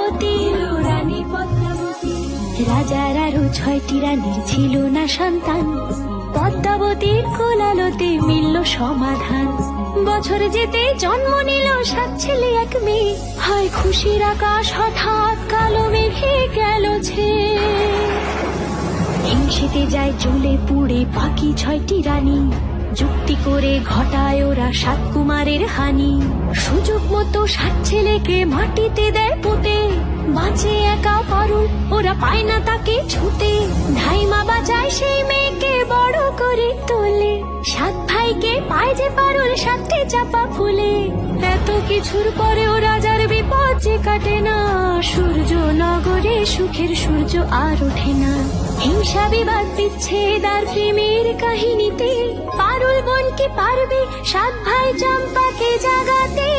পদ্মাবতী, রানী পদ্মাবতী। রাজার আরো 6টি রানীর ছিল না সন্তান, পদ্মাবতীর কোলালতে মিলল সমাধান। বছর যেতে জন্ম নিল 7 ছেলে 1 মেয়ে, হয় খুশির আকাশ হঠাৎ কালো মেঘে গেল ছেয়ে। হিংসেতে যায় জ্বলে পুড়ে বাকি 6টি রানী, যুক্তি করে ঘটায় ওরা 7 কুমারের হানি। সুযোগ মতো 7 ছেলেকে মাটিতে দেয় পুঁতে, বাঁচে একা পারুল, ওরা পায় না তাকে ছুতে। ধাইমা বাঁচায় সেই মেয়েকে বড় করে তোলে, 7 ভাইকে পায় যে পারুল 7টি চাপা ফুলে। এত কিছুর পরেও রাজার বিপদ যে কাটে না, সূর্য নগরে সুখের সূর্য আর ওঠে না। হিংসা বিবাদ বিচ্ছেদ আর প্রেমের কাহিনীতে পারুল বোন কি পারবে 7 ভাই চম্পাকে জাগাতে।